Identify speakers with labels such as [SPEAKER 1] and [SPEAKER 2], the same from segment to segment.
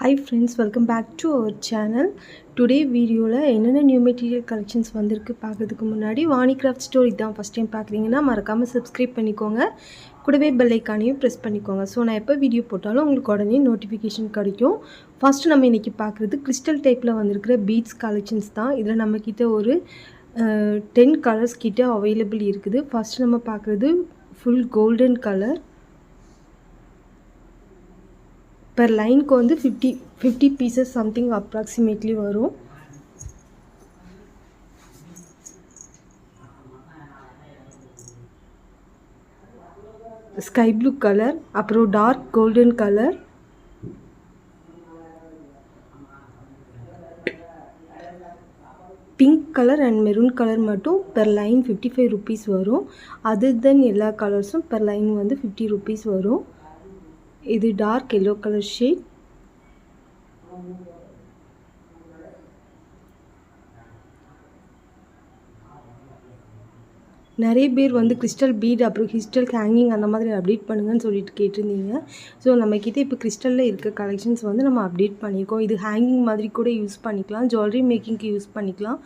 [SPEAKER 1] Hi friends, welcome back to our channel. Today video la enna new material collections vandirukku paakradhukku munadi Vaani Craft Store idan first time paakreenga marakama subscribe பண்ணிக்கோங்க. கூடவே bell icon-ஐயும் press பண்ணிக்கோங்க. So நான் எப்ப video போட்டாலும் உங்களுக்கு உடனே notification கிடைக்கும். First நம்ம இன்னைக்கு பார்க்கிறது crystal typeல வந்திருக்கிற beads collections தான். இதுல நம்ம கிட்ட ஒரு 10 colors கிட்ட available இருக்குது. First நம்ம பார்க்கிறது full golden color. Per line को வந்து 50 pieces something approximately வரும். Sky blue color, அப்புறம் dark golden color, pink color and maroon color மட்டும் per line 55 rupees வரும். Other than எல்லா கலர்ஸும் per line வந்து 50 rupees வரும். இது dark yellow color shade. நிறைய பேர் வந்து கிறிஸ்டல் பீட் அப்புறம் கிறிஸ்டல் ஹேங்கிங் அந்த மாதிரி அப்டேட் பண்ணுங்கன்னு சொல்லிட்டு கேட்டிருந்தீங்க. ஸோ நம்மக்கிட்ட இப்போ கிறிஸ்டலில் இருக்க கலெக்ஷன்ஸ் வந்து நம்ம அப்டேட் பண்ணியிருக்கோம். இது ஹேங்கிங் மாதிரி கூட யூஸ் பண்ணிக்கலாம், ஜுவல்லரி மேக்கிங்க்கு யூஸ் பண்ணிக்கலாம்,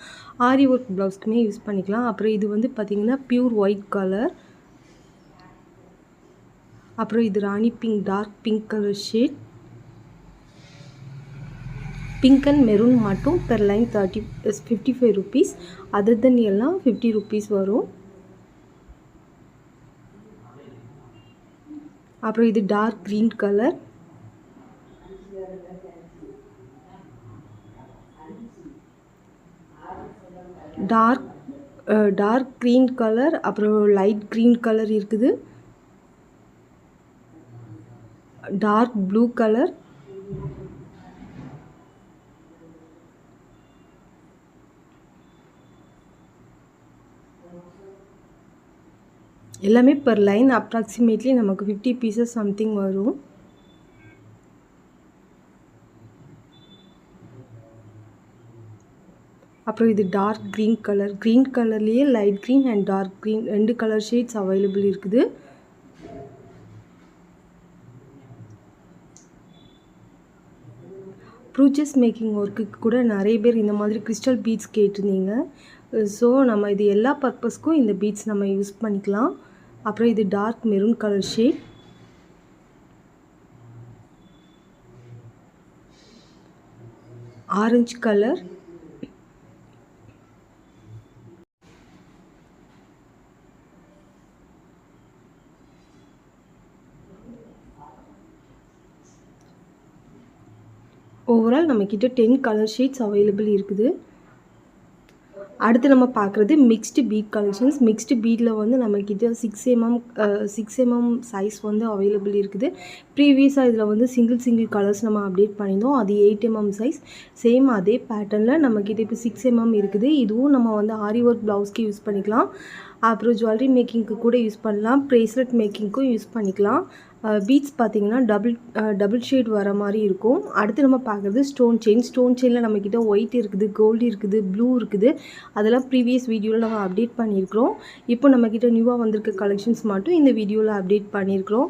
[SPEAKER 1] ஆரி ஒர்க் ப்ளவுஸ்க்குமே யூஸ் பண்ணிக்கலாம். அப்புறம் இது வந்து பார்த்திங்கன்னா பியூர் ஒயிட் கலர். அப்புறம் இது rani pink, dark pink colour shade. Pink and maroon மட்டும் per line 55 rupees. Other then எல்லாம் 50 rupees வரும். அப்புறம் இது dark green colour. Dark green colour, அப்புறம் லைட் க்ரீன் கலர் இருக்குது, டார்க் ப்ளூ கலர், எல்லாமே per line approximately நமக்கு 50 pieces something வரும். அப்புறம் இது டார்க் க்ரீன் கலர். க்ரீன் கலர்லேயே light green and dark green ரெண்டு கலர் ஷேட்ஸ் அவைலபிள் இருக்குது. ப்ரூச்சஸ் மேக்கிங் ஒர்க்குக்கு கூட நிறைய பேர் இந்த மாதிரி கிறிஸ்டல் பீட்ஸ் கேட்டிருந்தீங்க. ஸோ நம்ம இது எல்லா பர்பஸ்க்கும் இந்த பீட்ஸ் நம்ம யூஸ் பண்ணிக்கலாம். அப்புறம் இது dark maroon colour shade. Orange colour. Overall நம்மக்கிட்ட 10 கலர் ஷேட்ஸ் அவைலபிள் இருக்குது. அடுத்து நம்ம பார்க்குறது மிக்ஸ்டு பீட் கலெக்ஷன்ஸ். மிக்ஸ்டு பீடில் வந்து நம்மக்கிட்ட 6 mm சைஸ் வந்து அவைலபிள் இருக்குது. ப்ரீவியஸாக இதில் வந்து சிங்கிள் கலர்ஸ் நம்ம அப்டேட் பண்ணியிருந்தோம். அது 8 mm சைஸ். சேம் அதே பேட்டர்னில் நம்மக்கிட்ட இப்போ 6 mm இருக்குது. இதுவும் நம்ம வந்து ஆரி ஒர்க் ப்ளவுஸ்க்கு யூஸ் பண்ணிக்கலாம், அப்புறம் ஜுவல்லரி மேக்கிங்க்கு கூட யூஸ் பண்ணலாம், ப்ரேஸ்லெட் மேக்கிங்க்கும் யூஸ் பண்ணிக்கலாம். பீட்ஸ் பார்த்திங்கன்னா டபுள் ஷேட் வர மாதிரி இருக்கும். அடுத்து நம்ம பார்க்குறது ஸ்டோன் செயினில் நம்மக்கிட்ட ஒயிட் இருக்குது, கோல்டு இருக்குது, ப்ளூ இருக்குது. அதெல்லாம் ப்ரீவியஸ் வீடியோவில் நம்ம அப்டேட் பண்ணியிருக்கிறோம். இப்போ நம்மக்கிட்ட நியூவாக வந்திருக்க கலெக்ஷன்ஸ் மட்டும் இந்த வீடியோவில் அப்டேட் பண்ணியிருக்கிறோம்.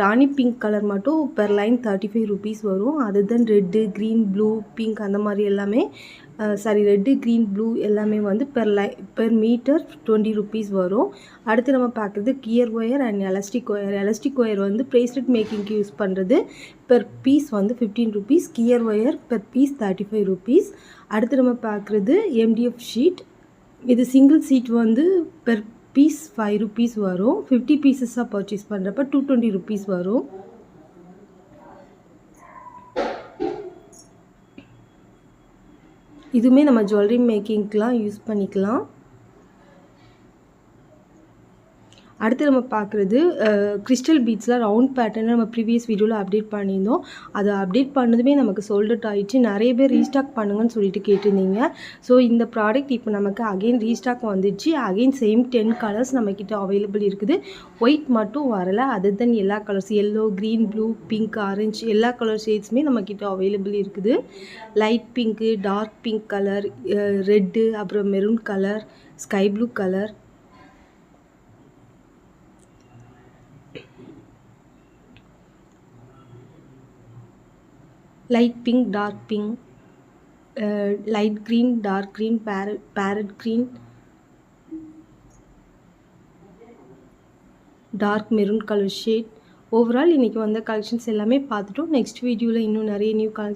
[SPEAKER 1] ராணி பிங்க் கலர் மட்டும் பெர் லைன் 35 rupees வரும். அதர் தென் ரெட்டு, க்ரீன், ப்ளூ, பிங்க் அந்த மாதிரி எல்லாமே ரெட்டு, க்ரீன், ப்ளூ எல்லாமே வந்து பெர் மீட்டர் 20 rupees வரும். அடுத்து நம்ம பார்க்குறது gear wire and elastic wire வந்து ப்ரேஸ்லெட் மேக்கிங்க்கு யூஸ் பண்ணுறது. பெர் பீஸ் வந்து 15 rupees. Gear wire per piece 35 rupees. அடுத்து நம்ம பார்க்குறது MDF ஷீட். இது சிங்கிள் ஷீட் வந்து பெர் பீஸ் 5 rupees வரும். 50 பீசஸாக பர்ச்சேஸ் பண்ணுறப்ப 220 rupees வரும். இதுவுமே நம்ம ஜுவல்லரி மேக்கிங்க்கெலாம் யூஸ் பண்ணிக்கலாம். அடுத்து நம்ம பார்க்குறது கிறிஸ்டல் பீட்ஸில் ரவுண்ட் பேட்டர்னில் நம்ம ப்ரீவியஸ் வீடியோவில் அப்டேட் பண்ணியிருந்தோம். அதை அப்டேட் பண்ணதுமே நமக்கு சோல்ட் அவுட் ஆகிடுச்சு. நிறைய பேர் ரீஸ்டாக் பண்ணுங்கன்னு சொல்லிட்டு கேட்டிருந்தீங்க. ஸோ இந்த ப்ராடக்ட் இப்போ நமக்கு அகெயின் ரீஸ்டாக் வந்துடுச்சு. அகெயின் சேம் 10 கலர்ஸ் நம்மக்கிட்ட அவைலபிள் இருக்குது. ஒயிட் மட்டும் வரலை. அதர் தென் எல்லா colours yellow, green, blue, pink, orange எல்லா கலர் ஷேட்ஸுமே நம்மக்கிட்ட அவைலபிள் இருக்குது. Light pink, dark pink colour, red, அப்புறம் maroon colour, sky blue colour, light pink, dark pink, light green, dark green, parrot green, dark maroon colour shade. Overall இன்றைக்கி வந்த collections எல்லாமே பார்த்துட்டோம். Next வீடியோவில் இன்னும் நிறைய நியூ